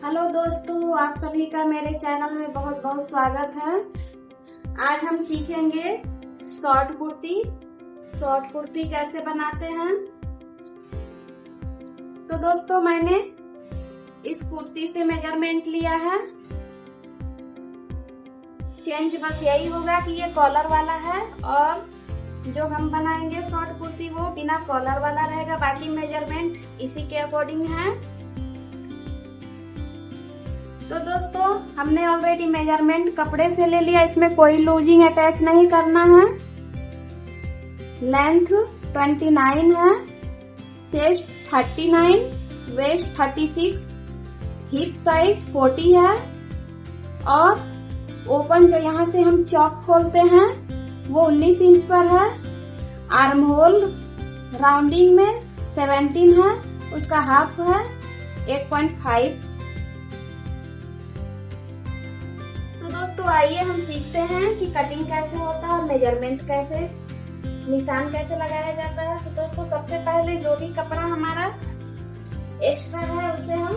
Hello दोस्तों, आप सभी का मेरे चैनल में बहुत बहुत स्वागत है। आज हम सीखेंगे शॉर्ट कुर्ती। शॉर्ट कुर्ती कैसे बनाते हैं। तो दोस्तों, मैंने इस कुर्ती से मेजरमेंट लिया है। चेंज बस यही होगा कि ये कॉलर वाला है और जो हम बनाएंगे शॉर्ट कुर्ती वो बिना कॉलर वाला रहेगा। बाकी मेजरमेंट इसी के अकॉर्डिंग है। तो दोस्तों, हमने ऑलरेडी मेजरमेंट कपड़े से ले लिया। इसमें कोई लूजिंग अटैच नहीं करना है। लेंथ 29 है, चेस्ट 39, वेस्ट 36, हिप साइज 40 है और ओपन जो यहाँ से हम चौक खोलते हैं वो 19 इंच पर है। आर्म होल राउंडिंग में 17 है, उसका हाफ है 8.5। तो दोस्तों, आइए हम सीखते हैं कि कटिंग कैसे होता है और मेजरमेंट कैसे, निशान कैसे लगाया जाता है। तो दोस्तों, सबसे पहले जो भी कपड़ा हमारा एक्स्ट्रा है उसे हम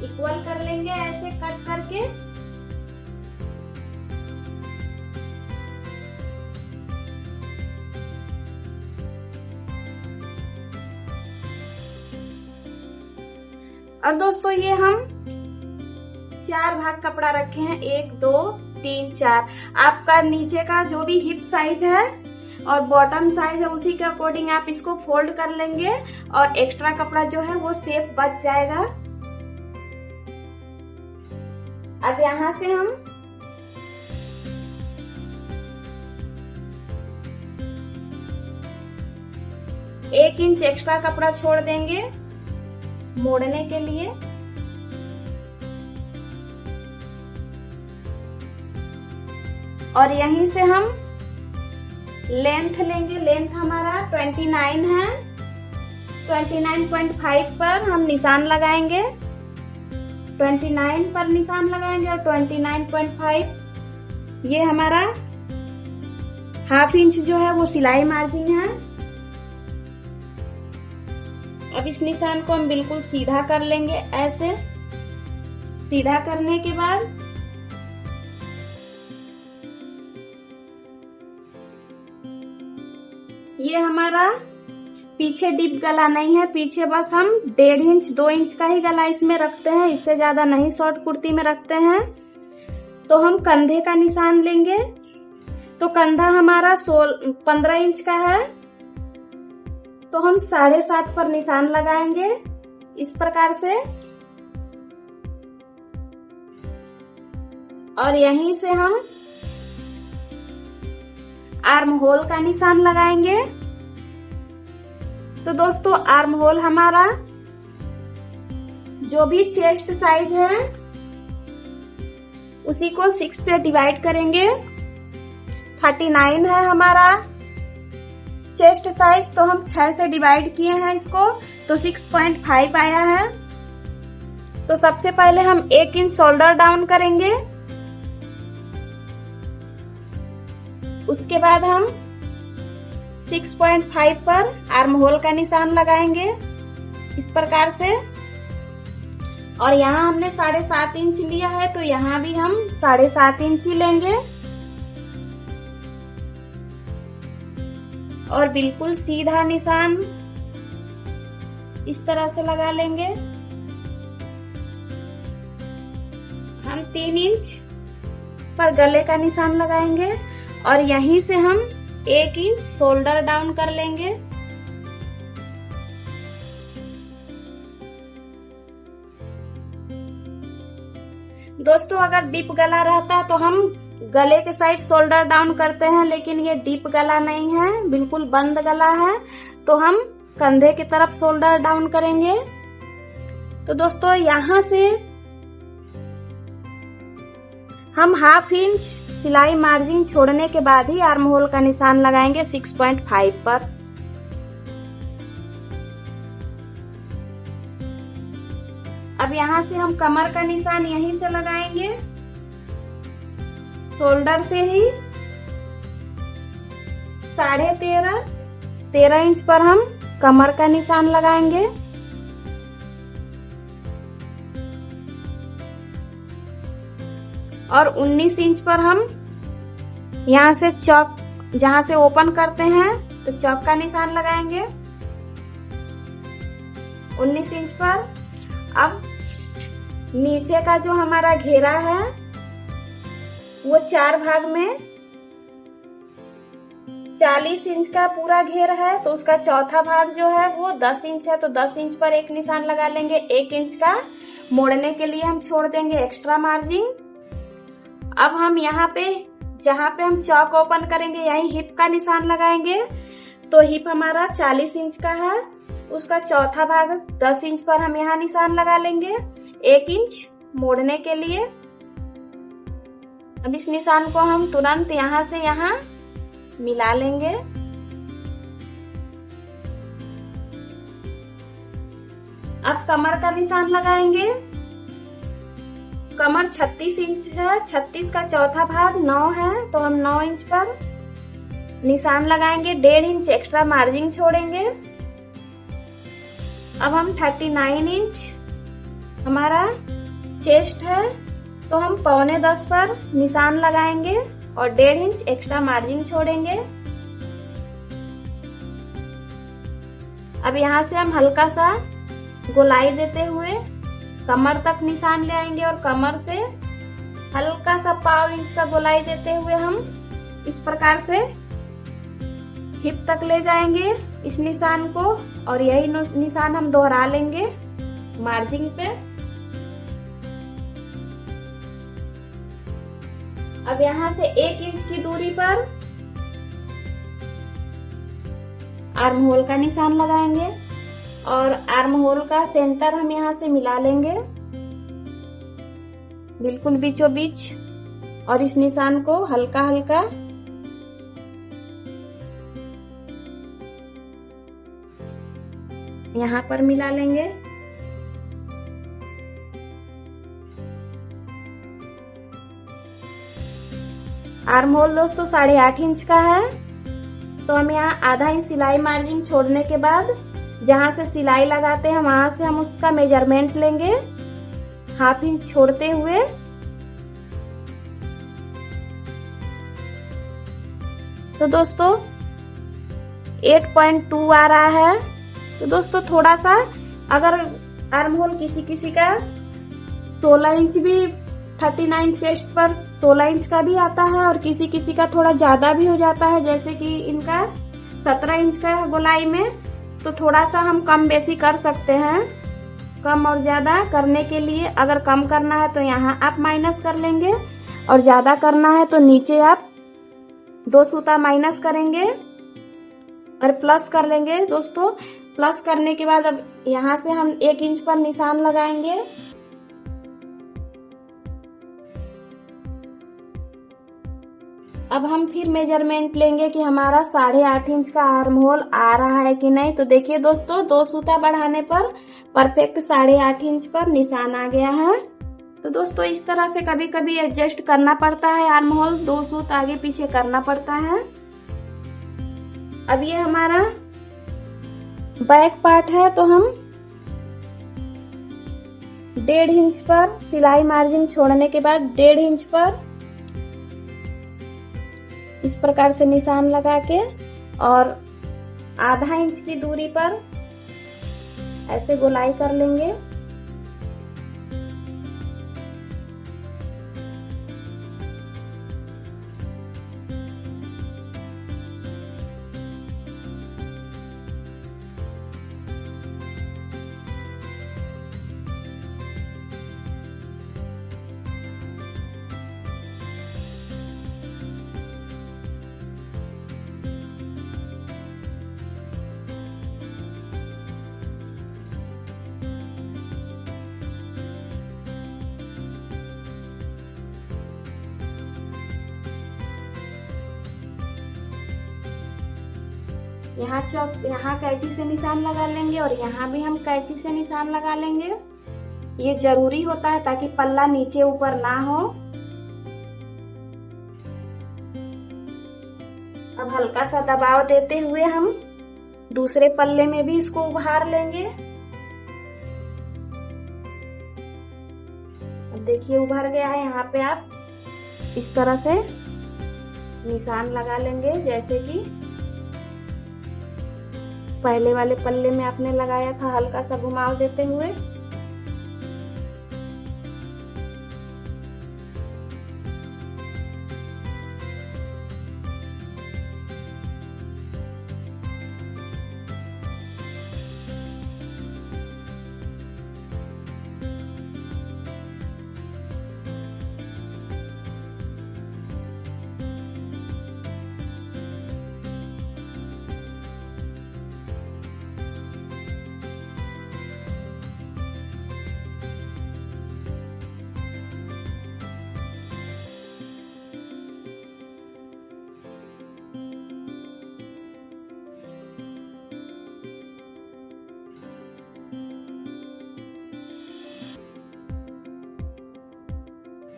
इक्वल कर लेंगे ऐसे कट करके। और दोस्तों, ये हम 4 भाग कपड़ा रखे हैं, 1 2 3 4। आपका नीचे का जो भी हिप साइज है और बॉटम साइज है उसी के अकॉर्डिंग आप इसको फोल्ड कर लेंगे और एक्स्ट्रा कपड़ा जो है वो सेफ बच जाएगा। अब यहाँ से हम एक इंच एक्स्ट्रा कपड़ा छोड़ देंगे मोड़ने के लिए। और यहीं से हम लेंथ लेंगे। लेंथ हमारा 29 है, 29.5 पर हम निशान लगाएंगे। 29 पर निशान लगाएंगे और 29.5 ये हमारा हाफ इंच जो है वो सिलाई मार्जिन है। अब इस निशान को हम बिल्कुल सीधा कर लेंगे। ऐसे सीधा करने के बाद ये हमारा पीछे डीप गला नहीं है। पीछे बस हम 1.5 इंच 2 इंच का ही गला इसमें रखते हैं, इससे ज्यादा नहीं शॉर्ट कुर्ती में रखते हैं। तो हम कंधे का निशान लेंगे। तो कंधा हमारा 15 इंच का है, तो हम 7.5 पर निशान लगाएंगे इस प्रकार से। और यहीं से हम आर्म होल का निशान लगाएंगे। तो दोस्तों, आर्म होल हमारा जो भी चेस्ट साइज है उसी को 6 से डिवाइड करेंगे। 39 है हमारा चेस्ट साइज, तो हम 6 से डिवाइड किए हैं इसको, तो 6.5 आया है। तो सबसे पहले हम 1 इंच शोल्डर डाउन करेंगे। उसके बाद हम 6.5 पर आर्म होल का निशान लगाएंगे इस प्रकार से। और यहाँ हमने 7.5 इंच लिया है, तो यहाँ भी हम 7.5 इंच ही लेंगे और बिल्कुल सीधा निशान इस तरह से लगा लेंगे। हम 3 इंच पर गले का निशान लगाएंगे और यहीं से हम 1 इंच शोल्डर डाउन कर लेंगे। दोस्तों, अगर डीप गला रहता तो हम गले के साइड शोल्डर डाउन करते हैं, लेकिन ये डीप गला नहीं है, बिल्कुल बंद गला है, तो हम कंधे की तरफ शोल्डर डाउन करेंगे। तो दोस्तों, यहाँ से हम हाफ इंच सिलाई मार्जिन छोड़ने के बाद ही आर्म होल का निशान लगाएंगे 6.5 पर। अब यहाँ से हम कमर का निशान यहीं से लगाएंगे, शोल्डर से ही 13.5 इंच पर हम कमर का निशान लगाएंगे। और 19 इंच पर हम यहाँ से चौक, जहाँ से ओपन करते हैं तो चौक का निशान लगाएंगे 19 इंच पर। अब नीचे का जो हमारा घेरा है वो 4 भाग में 40 इंच का पूरा घेर है, तो उसका चौथा भाग जो है वो 10 इंच है, तो 10 इंच पर एक निशान लगा लेंगे। 1 इंच का मोड़ने के लिए हम छोड़ देंगे एक्स्ट्रा मार्जिन। अब हम यहाँ पे जहाँ पे हम चौक ओपन करेंगे यही हिप का निशान लगाएंगे। तो हिप हमारा 40 इंच का है, उसका चौथा भाग 10 इंच पर हम यहाँ निशान लगा लेंगे 1 इंच मोड़ने के लिए। अब इस निशान को हम तुरंत यहाँ से यहाँ मिला लेंगे। अब कमर का निशान लगाएंगे। कमर 36 इंच है, 36 का चौथा भाग 9 है, तो हम 9 इंच पर निशान लगाएंगे। 1.5 इंच एक्स्ट्रा मार्जिन छोड़ेंगे। अब हम 39 इंच हमारा चेस्ट है, तो हम 9.25 पर निशान लगाएंगे और 1.5 इंच एक्स्ट्रा मार्जिन छोड़ेंगे। अब यहाँ से हम हल्का सा गोलाई देते हुए कमर तक निशान ले आएंगे और कमर से हल्का सा 1/4 इंच का गोलाई देते हुए हम इस प्रकार से हिप तक ले जाएंगे इस निशान को, और यही निशान हम दोहरा लेंगे मार्जिन पे। अब यहाँ से 1 इंच की दूरी पर आर्म होल का निशान लगाएंगे और आर्म होल का सेंटर हम यहाँ से मिला लेंगे बिल्कुल बीचों बीच, और इस निशान को हल्का हल्का यहाँ पर मिला लेंगे। आर्म होल दोस्तों 8.5 इंच का है, तो हम यहाँ आधा इंच सिलाई मार्जिन छोड़ने के बाद जहाँ से सिलाई लगाते हैं वहां से हम उसका मेजरमेंट लेंगे 1/2 इंच छोड़ते हुए। तो दोस्तों 8.2 आ रहा है। तो दोस्तों थोड़ा सा अगर आर्म होल किसी का 16 इंच भी 39 चेस्ट पर 16 इंच का भी आता है और किसी का थोड़ा ज्यादा भी हो जाता है, जैसे कि इनका 17 इंच का गोलाई में, तो थोड़ा सा हम कम बेसी कर सकते हैं। कम और ज्यादा करने के लिए अगर कम करना है तो यहाँ आप माइनस कर लेंगे और ज्यादा करना है तो नीचे आप 2 सूता माइनस करेंगे और प्लस कर लेंगे। दोस्तों प्लस करने के बाद अब यहाँ से हम 1 इंच पर निशान लगाएंगे। अब हम फिर मेजरमेंट लेंगे कि हमारा 8.5 इंच का आर्म होल आ रहा है कि नहीं। तो देखिए दोस्तों 2 सूता बढ़ाने पर परफेक्ट 8.5 इंच पर निशान आ गया है। तो दोस्तों इस तरह से कभी कभी एडजस्ट करना पड़ता है, आर्म होल 2 सूत आगे पीछे करना पड़ता है। अब ये हमारा बैक पार्ट है, तो हम 1.5 इंच पर सिलाई मार्जिन छोड़ने के बाद 1.5 इंच पर इस प्रकार से निशान लगा के और आधा इंच की दूरी पर ऐसे गोलाई कर लेंगे। यहाँ कैंची से निशान लगा लेंगे और यहाँ भी हम कैंची से निशान लगा लेंगे। ये जरूरी होता है ताकि पल्ला नीचे ऊपर ना हो। अब हल्का सा दबाव देते हुए हम दूसरे पल्ले में भी इसको उभार लेंगे। अब देखिए उभर गया है। यहाँ पे आप इस तरह से निशान लगा लेंगे, जैसे कि पहले वाले पल्ले में आपने लगाया था, हल्का सा घुमाव देते हुए।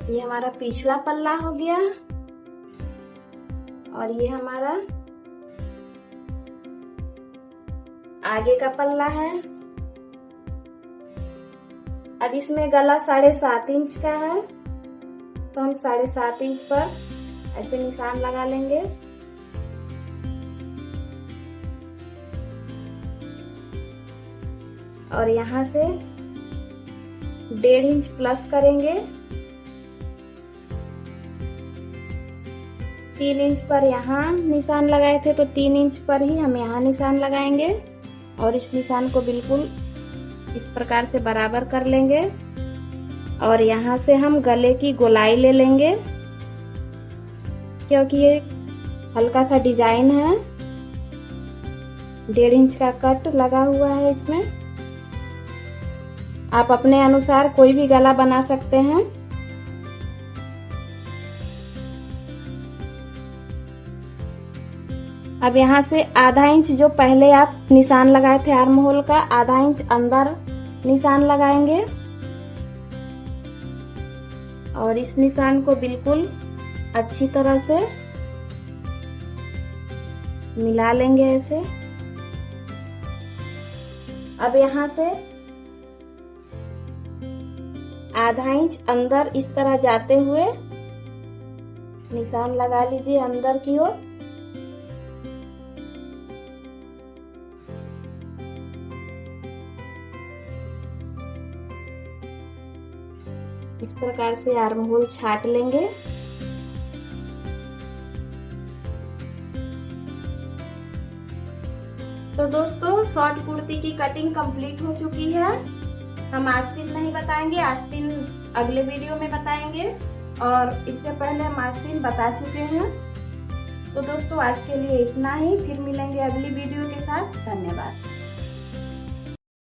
ये हमारा पिछला पल्ला हो गया और ये हमारा आगे का पल्ला है। अब इसमें गला 7.5 इंच का है, तो हम 7.5 इंच पर ऐसे निशान लगा लेंगे। और यहाँ से 1.5 इंच प्लस करेंगे। 3 इंच पर यहाँ निशान लगाए थे, तो 3 इंच पर ही हम यहाँ निशान लगाएंगे और इस निशान को बिल्कुल इस प्रकार से बराबर कर लेंगे। और यहाँ से हम गले की गोलाई ले लेंगे, क्योंकि ये हल्का सा डिजाइन है। 1.5 इंच का कट लगा हुआ है इसमें। आप अपने अनुसार कोई भी गला बना सकते हैं। अब यहाँ से आधा इंच, जो पहले आप निशान लगाए थे आर्म होल का, आधा इंच अंदर निशान लगाएंगे और इस निशान को बिल्कुल अच्छी तरह से मिला लेंगे ऐसे। अब यहाँ से आधा इंच अंदर इस तरह जाते हुए निशान लगा लीजिए अंदर की ओर। इस प्रकार से आर्म होल छाट लेंगे। तो दोस्तों, शॉर्ट कुर्ती की कटिंग कंप्लीट हो चुकी है। हम आस्तीन नहीं बताएंगे, आस्तीन अगले वीडियो में बताएंगे, और इससे पहले हम आस्तीन बता चुके हैं। तो दोस्तों, आज के लिए इतना ही। फिर मिलेंगे अगली वीडियो के साथ। धन्यवाद।